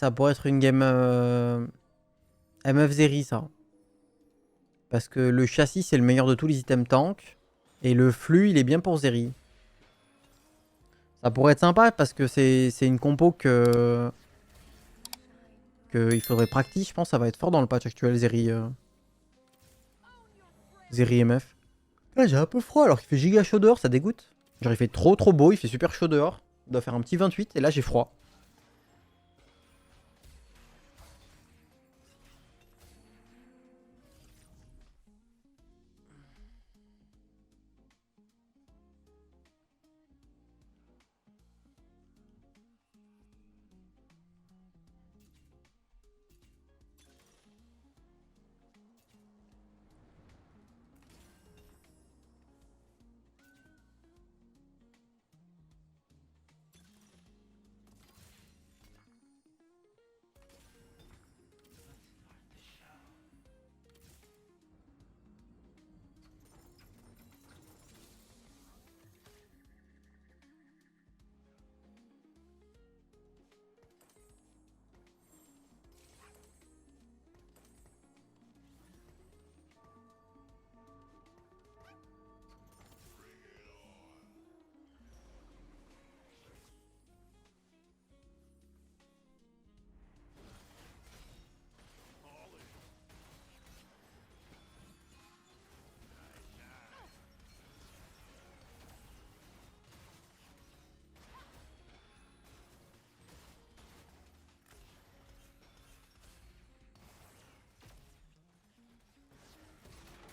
Ça pourrait être une game MF Zeri, ça. Parce que le châssis, c'est le meilleur de tous les items tank. Et le flux, il est bien pour Zeri. Ça pourrait être sympa parce que c'est une compo que il faudrait practice. Je pense que ça va être fort dans le patch actuel, Zeri, Zeri MF. Là, j'ai un peu froid alors qu'il fait giga chaud dehors, ça dégoûte. Genre, il fait trop beau, il fait super chaud dehors. Il doit faire un petit 28 et là, j'ai froid.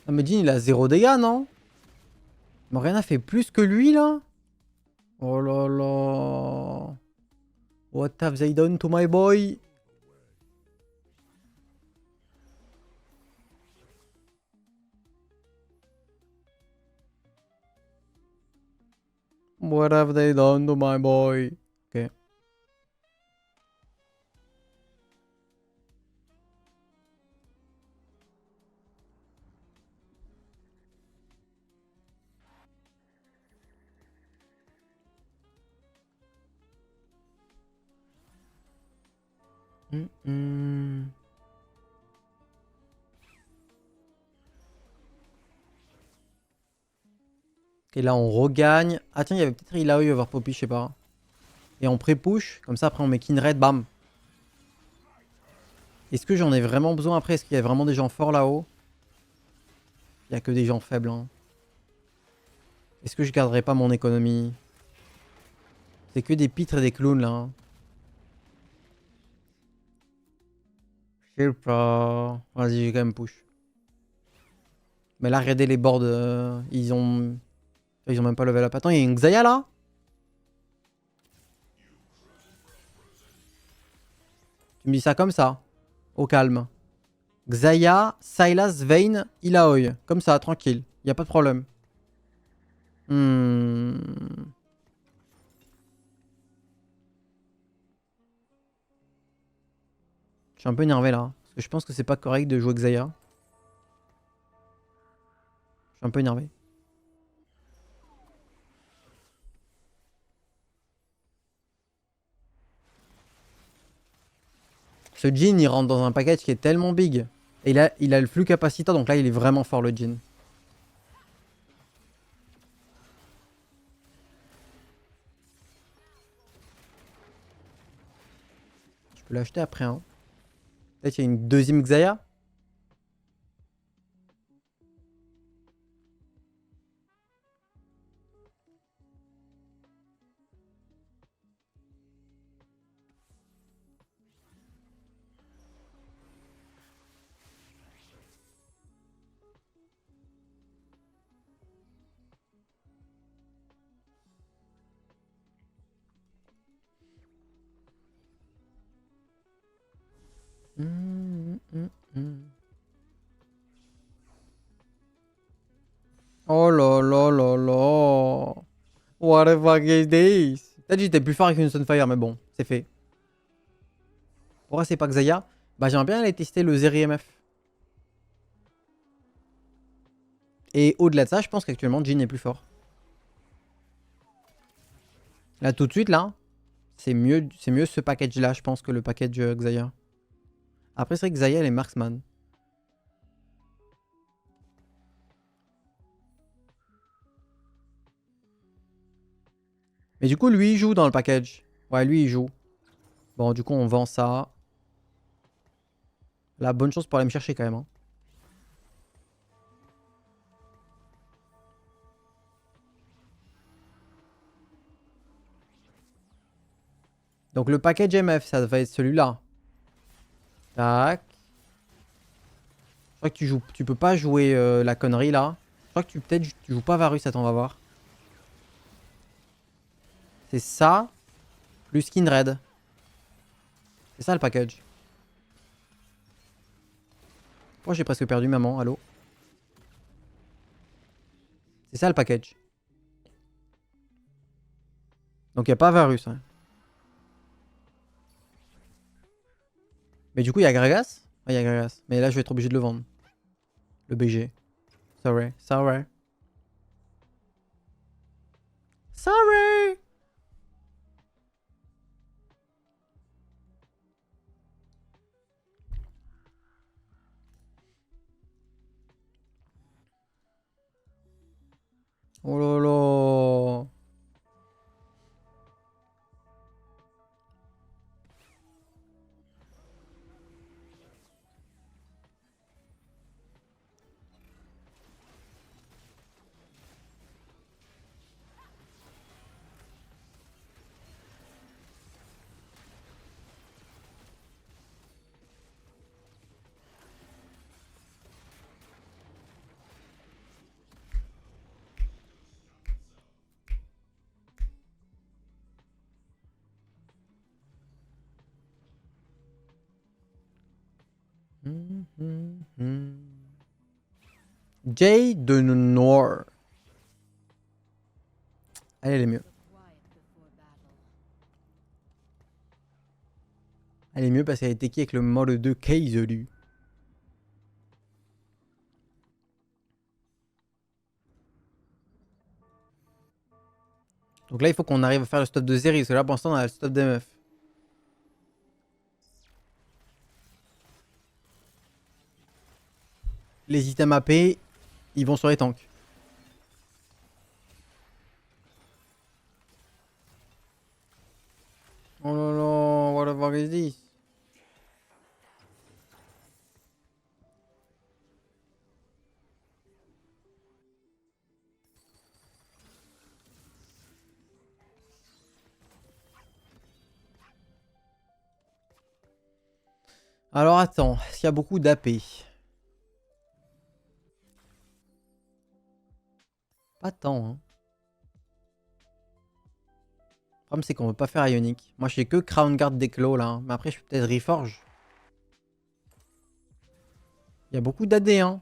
Ah, mais Jin, il a 0 dégâts, non? Morgana fait plus que lui, là? Oh là là. What have they done to my boy? What have they done to my boy? Ok. Et là, on regagne. Ah tiens, il y avait peut-être Illaoi over Poppy, je sais pas. Et on pré-push. Comme ça, après, on met Kindred, bam. Est-ce que j'en ai vraiment besoin après? Est-ce qu'il y a vraiment des gens forts là-haut? Il y a que des gens faibles. Hein. Est-ce que je garderai pas mon économie? C'est que des pitres et des clowns là. Hein. Je sais pas. Vas-y, j'ai quand même push. Mais là, regardez les boards. Ils ont même pas level up. Attends, il y a une Xayah là? Tu me dis ça comme ça. Au calme. Xayah, Sylas, Vayne, Illaoi. Comme ça, tranquille. Y a pas de problème. Hmm. Je suis un peu énervé là. Parce que je pense que c'est pas correct de jouer Xayah. Je suis un peu énervé. Ce Jhin, il rentre dans un package qui est tellement big. Et il a le flux capacitor, donc là, il est vraiment fort le Jhin. Je peux l'acheter après, hein. Peut-être qu'il y a une deuxième Xayah. Oh là là là là. What the fuck is this? Peut-être j'étais plus fort avec une Sunfire, mais bon, c'est fait. Pourquoi c'est pas Xayah? Bah j'aimerais bien aller tester le Zeri MF. Et au-delà de ça, je pense qu'actuellement Jhin est plus fort. Là tout de suite là, C'est mieux ce package-là, je pense, que le package Xayah. Après, c'est vrai que Xayah, elle est marksman. Mais du coup, lui, il joue dans le package. Ouais, lui, il joue. Bon, du coup, on vend ça. La bonne chose pour aller me chercher quand même. Hein. Donc le package MF, ça va être celui-là. Tac. Je crois que tu peux pas jouer la connerie là. Je crois que peut-être tu joues pas Varus, attends, on va voir. C'est ça, plus Kindred. C'est ça le package. Pourquoi j'ai presque perdu maman, allô? C'est ça le package. Donc il n'y a pas Varus. Hein. Mais du coup il y a Gragas. Ouais, il y a Gragas. Mais là je vais être obligé de le vendre. Le BG. Sorry. Sorry. Sorry. Oh là là. Jay de Noir. Elle est mieux. Elle est mieux parce qu'elle a été qui avec le mode de Keizelu. Donc là, il faut qu'on arrive à faire le stop de Zeri. Parce que là, pour l'instant, on a le stop d'MF. Les items AP, ils vont sur les tanks. Oh là là, what the fuck is this? Alors attends, est-ce qu'il y a beaucoup d'AP? Pas tant, hein. Le problème, c'est qu'on veut pas faire Ionic. Moi, j'ai que Crown Guard d'éclos là. Hein. Mais après, je peux peut-être Reforge. Il y a beaucoup d'AD, hein.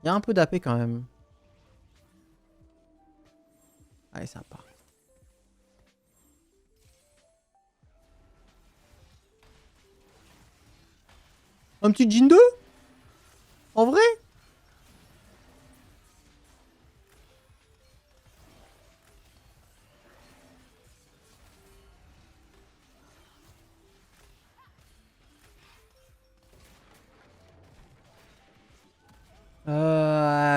Il y a un peu d'AP quand même. Allez, ça part. Un petit Jin 2? En vrai?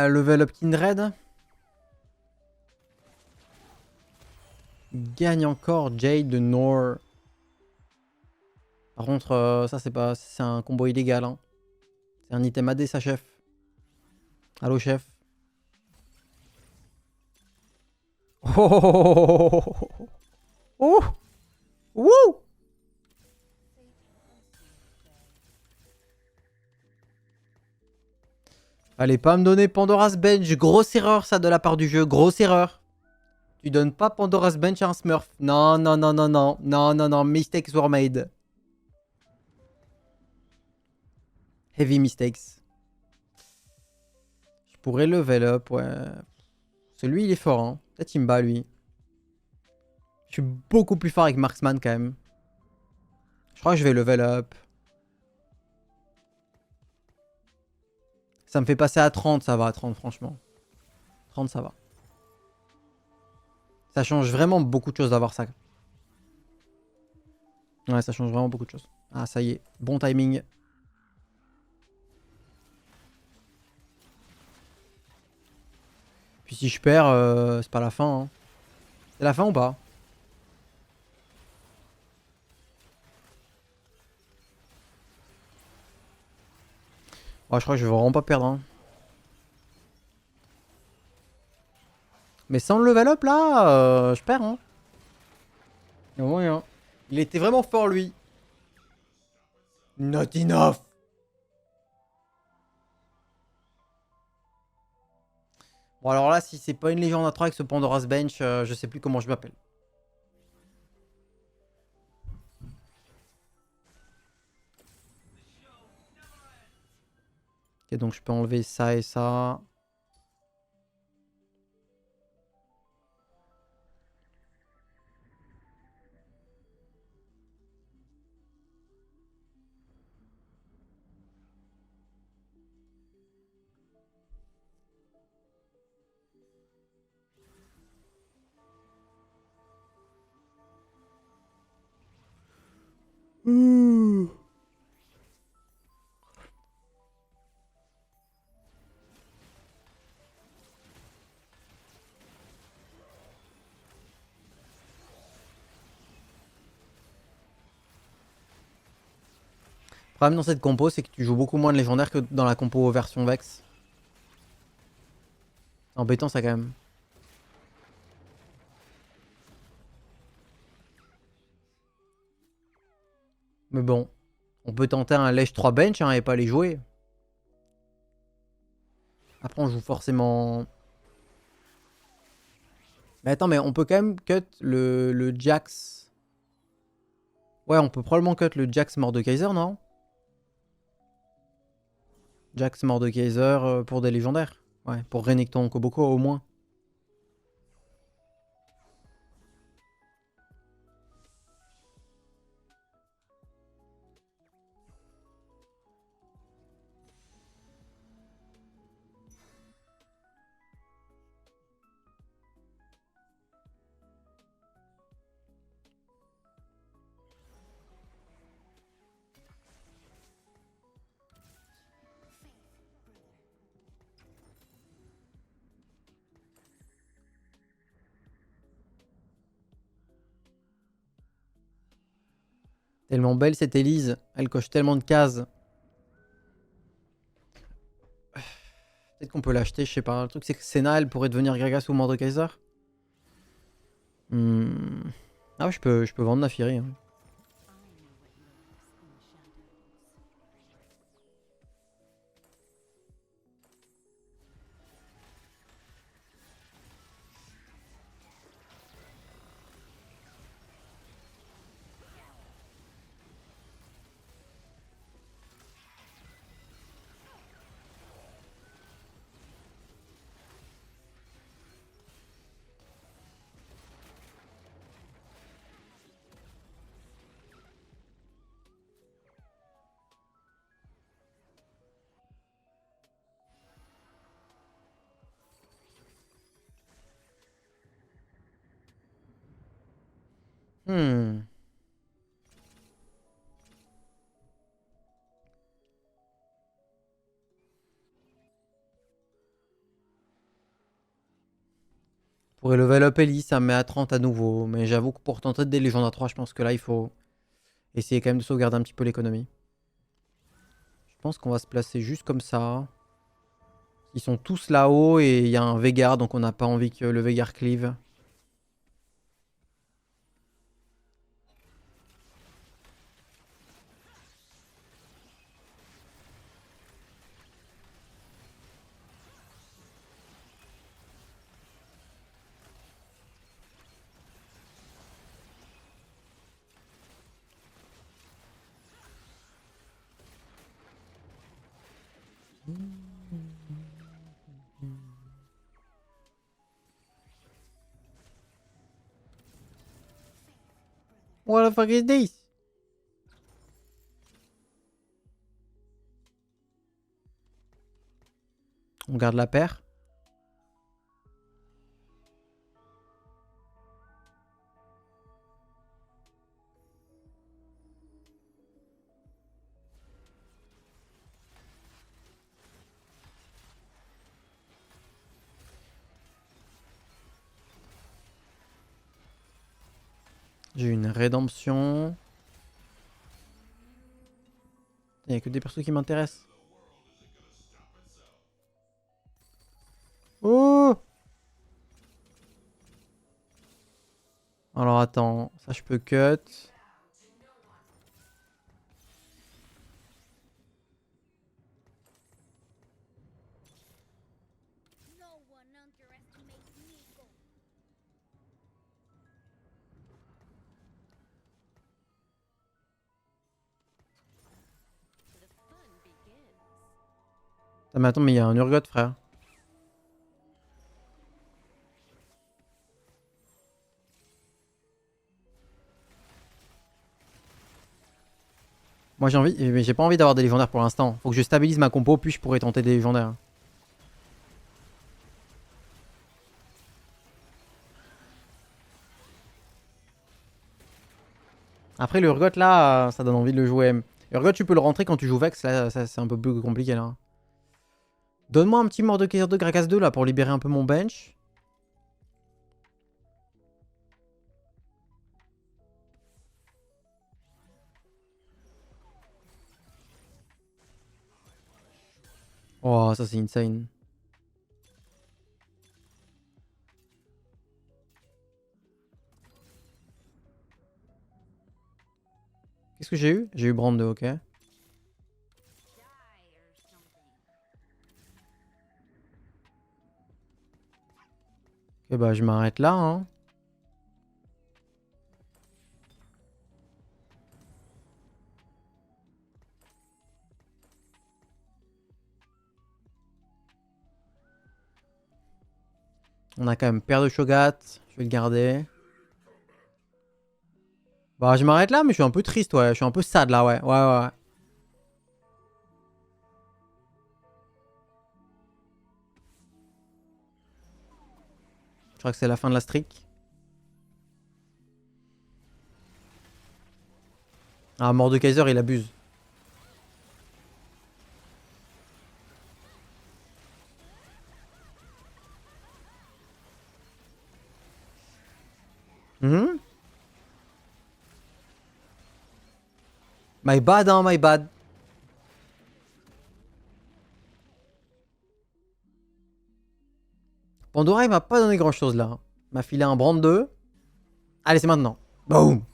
Level up Kindred. Gagne encore Jade de Nor. Par contre, ça c'est pas, c'est un combo illégal. Hein. C'est un item AD, ça chef. Allô chef. Oh, oh, oh, oh, oh. Allez pas me donner Pandora's Bench. Grosse erreur ça de la part du jeu. Grosse erreur. Tu donnes pas Pandora's Bench à un Smurf. Non, non, non, non, non. Non, non, non. Mistakes were made. Heavy mistakes. Je pourrais level up, ouais. Celui, il est fort, hein. Peut-être il me bat, lui. Je suis beaucoup plus fort avec Marksman, quand même. Je crois que je vais level up. Ça me fait passer à 30, ça va, à 30, franchement. 30, ça va. Ça change vraiment beaucoup de choses d'avoir ça. Ouais, ça change vraiment beaucoup de choses. Ah, ça y est, bon timing. Puis si je perds, c'est pas la fin. Hein. C'est la fin ou pas? Ouais, je crois que je vais vraiment pas perdre. Hein. Mais sans le level up là, je perds. Hein. Il y a moyen. Il était vraiment fort lui. Not enough. Bon alors là, si c'est pas une légende à 3 avec ce Pandora's Bench, je sais plus comment je m'appelle. Ok, donc je peux enlever ça et ça. Ouh. Le problème dans cette compo, c'est que tu joues beaucoup moins de légendaires que dans la compo version Vex. C'est embêtant ça quand même. Mais bon, on peut tenter un Lèche 3 bench hein, et pas les jouer. Après on joue forcément... Mais attends, mais on peut quand même cut le Jax. Ouais, on peut probablement cut le Jax Mordekaiser, non? Jax Mordekaiser pour des légendaires. Ouais, pour Renekton Koboko au moins. Tellement belle cette Elise. Elle coche tellement de cases. Peut-être qu'on peut l'acheter, je sais pas. Le truc c'est que Senna, elle pourrait devenir Gragas ou Mordekaiser. Ah ouais, je peux vendre Naafiri. Hein. Hmm. Pour level up Elise, ça me met à 30 à nouveau. Mais j'avoue que pour tenter des légendes à 3, je pense que là, il faut essayer quand même de sauvegarder un petit peu l'économie. Je pense qu'on va se placer juste comme ça. Ils sont tous là-haut et il y a un Veigar, donc on n'a pas envie que le Veigar cleave. What the fuck is this? On garde la paire. J'ai une rédemption. Il n'y a que des persos qui m'intéressent. Oh! Alors attends, ça je peux cut. Ah, mais attends, mais il y a un Urgot, frère. Moi j'ai envie, mais j'ai pas envie d'avoir des légendaires pour l'instant. Faut que je stabilise ma compo, puis je pourrais tenter des légendaires. Après le Urgot là, ça donne envie de le jouer. Urgot tu peux le rentrer quand tu joues Vex, là c'est un peu plus compliqué là. Donne-moi un petit Mordekaiser de Gragas 2 là pour libérer un peu mon bench. Oh ça c'est insane. Qu'est-ce que j'ai eu? J'ai eu Brand 2, ok. Ok bah je m'arrête là hein. On a quand même paire de Shogat, je vais le garder. Bah je m'arrête là mais je suis un peu triste ouais, je suis un peu sad là ouais, ouais. Je crois que c'est la fin de la streak. Ah Mordekaiser il abuse. My bad hein, my bad. Pandora il m'a pas donné grand chose là. Il m'a filé un Brand 2. Allez c'est maintenant. Boom.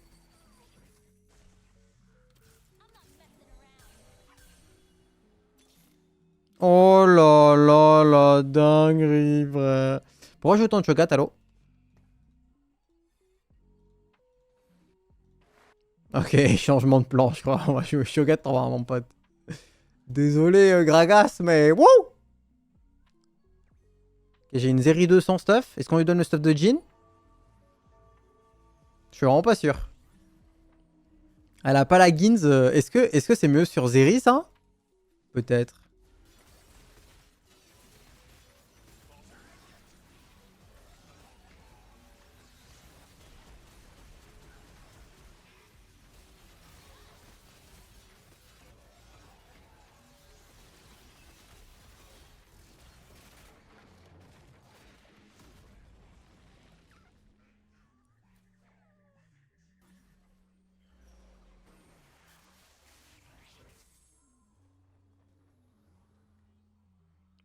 Oh là là la dinguerie frère. Pourquoi je tente Shogat allô? Ok, changement de plan je crois. On va jouer Shogat on va voir mon pote. Désolé Gragas mais wouh. J'ai une série 2 sans stuff. Est-ce qu'on lui donne le stuff de Jhin? Je suis vraiment pas sûr. Elle a pas la Ginz. Est-ce que c'est mieux sur Zeri ça? Peut-être.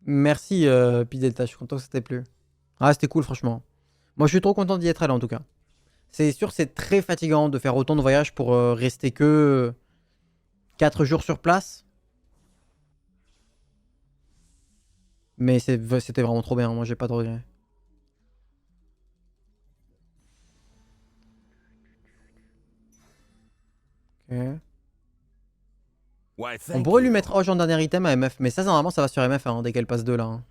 Merci Pidelta, je suis content que ça t'ait plu. Ah c'était cool franchement. Moi je suis trop content d'y être allé en tout cas. C'est sûr c'est très fatigant de faire autant de voyages pour rester que 4 jours sur place. Mais c'était vraiment trop bien, moi j'ai pas de regrets. Ok. On pourrait lui mettre Hoge en dernier item à MF, mais ça normalement ça va sur MF hein, dès qu'elle passe 2 là. Hein.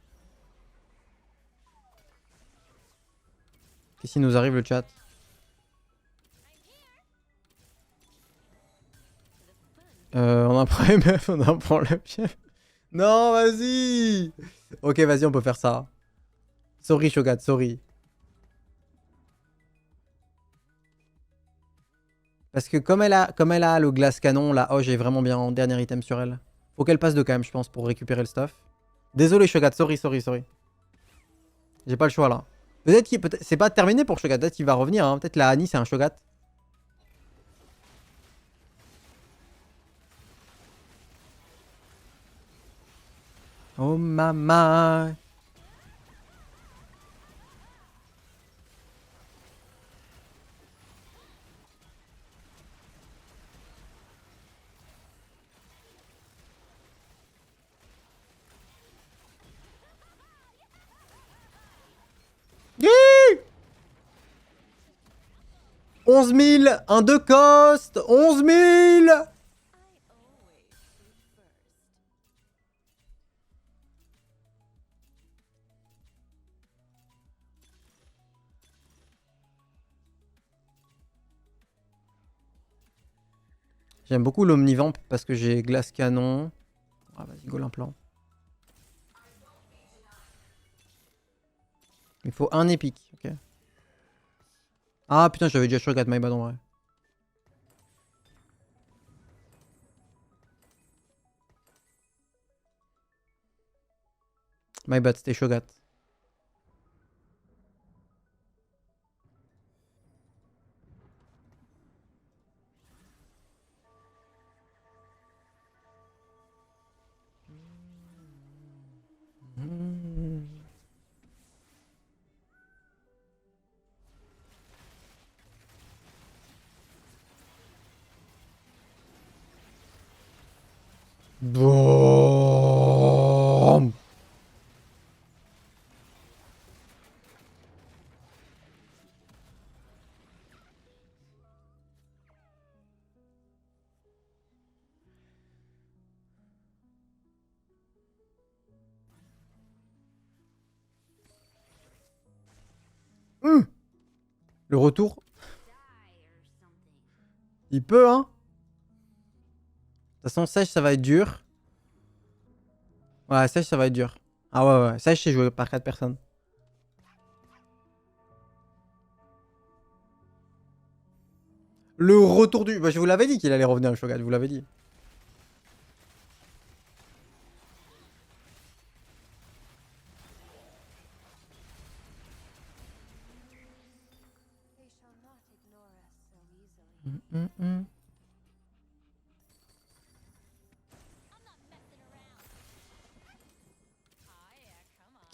Qu'est-ce qui nous arrive le chat? On a un problème MF, on a un problème chef. Non vas-y. Ok vas-y on peut faire ça. Sorry Shogat, sorry. Parce que comme elle a le glace canon, la Hoge est vraiment bien en dernier item sur elle. Faut qu'elle passe de quand même, je pense, pour récupérer le stuff. Désolé Shogat, sorry. J'ai pas le choix là. Peut-être c'est pas terminé pour Shogat, peut-être qu'il va revenir. Hein. Peut-être la Annie c'est un Shogat. Oh maman. Yeah 11 000, un de cost, 11 000. J'aime beaucoup l'omnivamp parce que j'ai glace canon. Ah vas-y, go l'implant. Il faut un épique, ok. Ah putain, j'avais déjà Shogat, my bad en vrai. My bad, c'était Shogat. Boom. Le retour, il peut hein. De toute façon, sèche ça va être dur. Ouais, sèche ça va être dur. Ah ouais, ouais, sèche c'est joué par 4 personnes. Le retour du... Bah, je vous l'avais dit qu'il allait revenir le Shogat, je vous l'avais dit.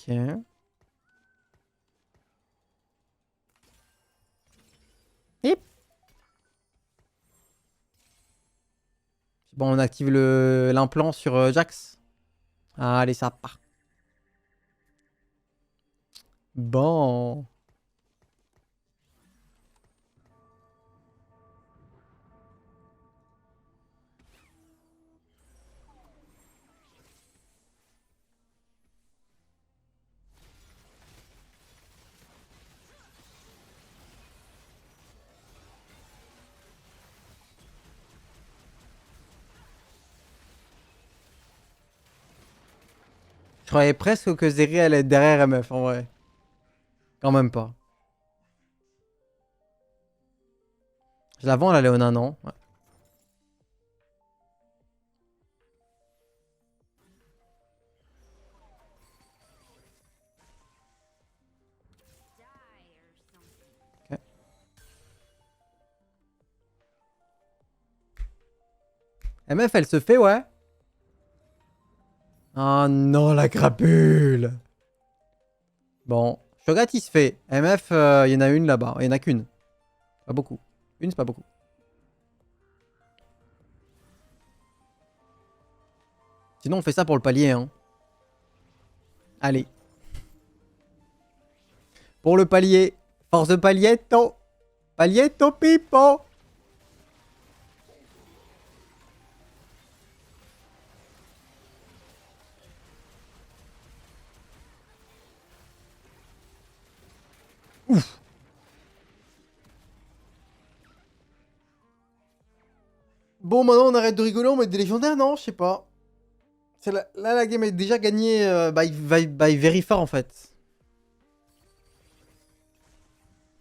Ok. Hip. Bon, on active l'implant sur Jax. Ah, allez, ça part. Bon. Je croyais presque que Zeri allait être derrière MF en vrai. Quand même pas. Je la vends la Léona, non ouais. Ok. MF elle se fait, ouais. Oh non, la crapule. Bon. Shogat il se fait. MF, il y en a une là-bas. Il y en a qu'une. Pas beaucoup. Une, c'est pas beaucoup. Sinon, on fait ça pour le palier, hein. Allez. Pour le palier. Force de palietto. Palietto pipo. Ouf. Bon, maintenant, on arrête de rigoler, on met des légendaires, non? Je sais pas. Là, la game est déjà gagnée by very far, en fait.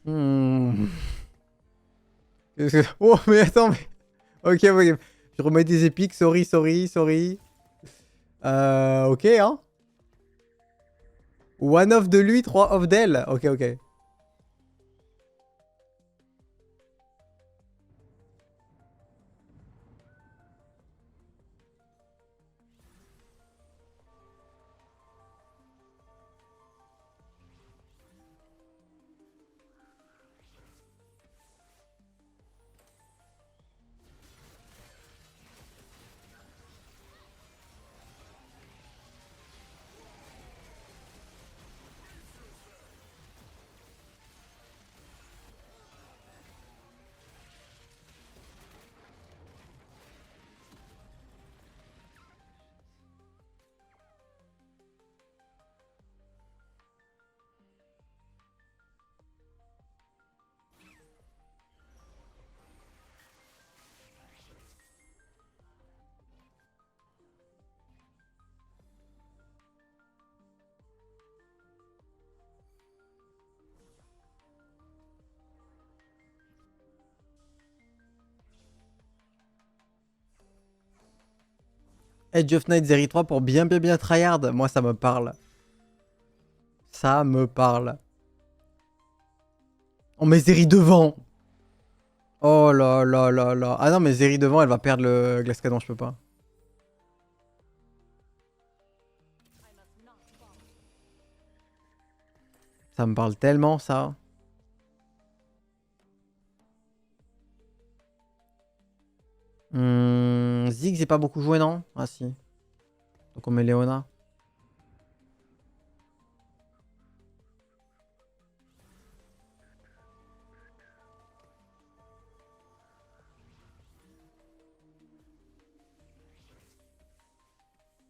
Hmm. Oh, mais attends, mais... Ok, ok. Je remets des épiques, sorry, sorry, sorry. Ok, hein. One off de lui, 3 off d'elle. Ok, ok. Edge of Night série 3 pour bien tryhard. Moi, ça me parle. Ça me parle. Oh, mais Zeri devant. Oh là là là là. Ah non, mais Zeri devant, elle va perdre le glace canon, je peux pas. Ça me parle tellement, ça. Ziggs j'ai pas beaucoup joué, non? Ah si. Donc on met Léona.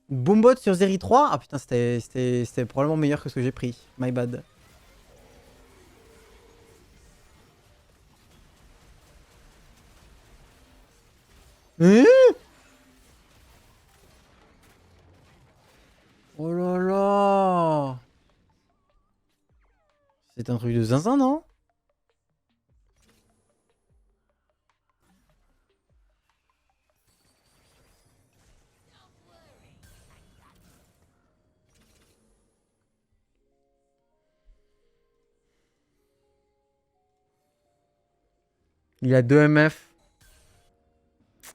Boombot sur Zeri 3? Ah putain, c'était probablement meilleur que ce que j'ai pris. My bad. Oh là là. C'est un truc de zinzin, non? Il a 2 MF.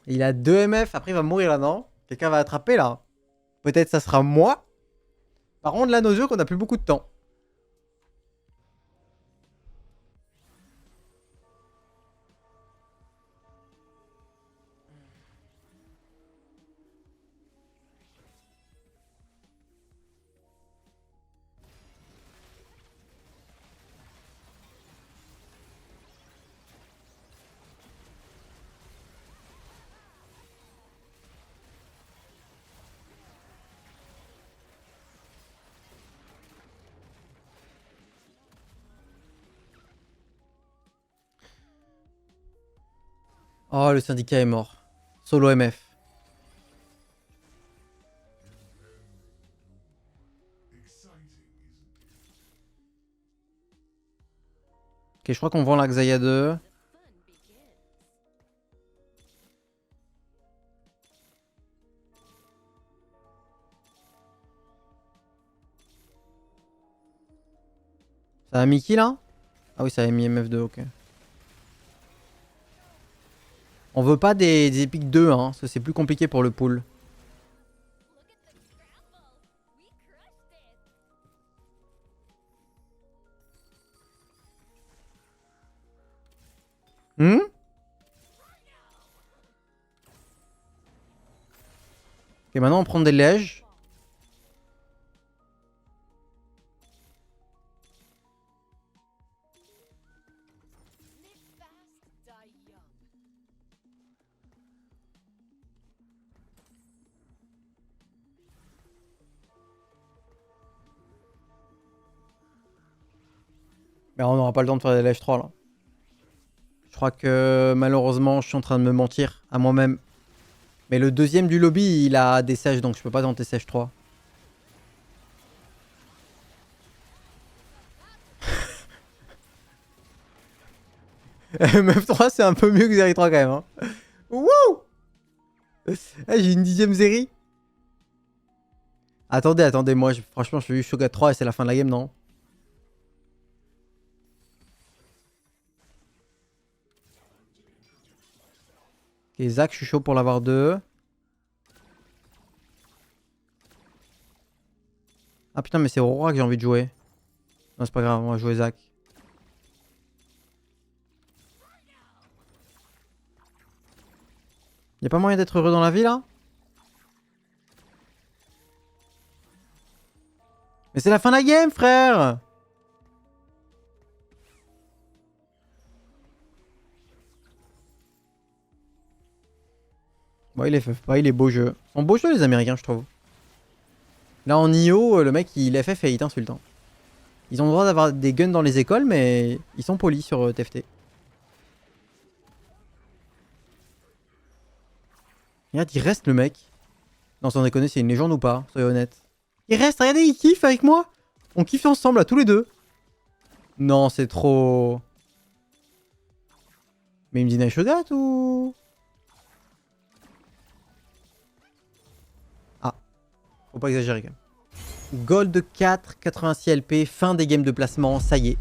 Il a 2 MF. Après, il va mourir là, non? Quelqu'un va attraper là. Peut-être ça sera moi. Par contre, là, nos yeux, qu'on a plus beaucoup de temps. Oh, le syndicat est mort. Solo MF. Ok, je crois qu'on vend la Xayah 2. Ça a mis qui là? Ah oui, ça a mis MF2, ok. On veut pas des épiques 2, hein, parce que c'est plus compliqué pour le pool. Hmm? Ok, maintenant on prend des lèges. Mais on n'aura pas le temps de faire des lèges 3 là. Je crois que malheureusement je suis en train de me mentir à moi-même. Mais le deuxième du lobby il a des sèches donc je peux pas tenter sèche 3. MF3 c'est un peu mieux que Zeri 3 quand même. Hein. Wouh! Ah, j'ai une 10ème Zeri. Attendez, moi franchement je fais juste Shogat 3 et c'est la fin de la game, non? Ok, Zach, je suis chaud pour l'avoir 2. Ah putain, mais c'est Aurora que j'ai envie de jouer. Non, c'est pas grave, on va jouer Zach. Y'a pas moyen d'être heureux dans la vie là? Mais c'est la fin de la game, frère! Bon, il est FF pas, il est beau jeu. Ils sont beaux jeux les Américains, je trouve. Là en IO, le mec il FF et il t'insulte. Hein. Ils ont le droit d'avoir des guns dans les écoles, mais ils sont polis sur TFT. Regarde, il reste le mec. Non, sans déconner, c'est une légende ou pas? Soyez honnête. Il reste, regardez, il kiffe avec moi. On kiffe ensemble, là, tous les deux. Non, c'est trop... Mais il me dit Naishogat ou... Faut pas exagérer quand même. Gold 4, 86 LP, fin des games de placement, ça y est.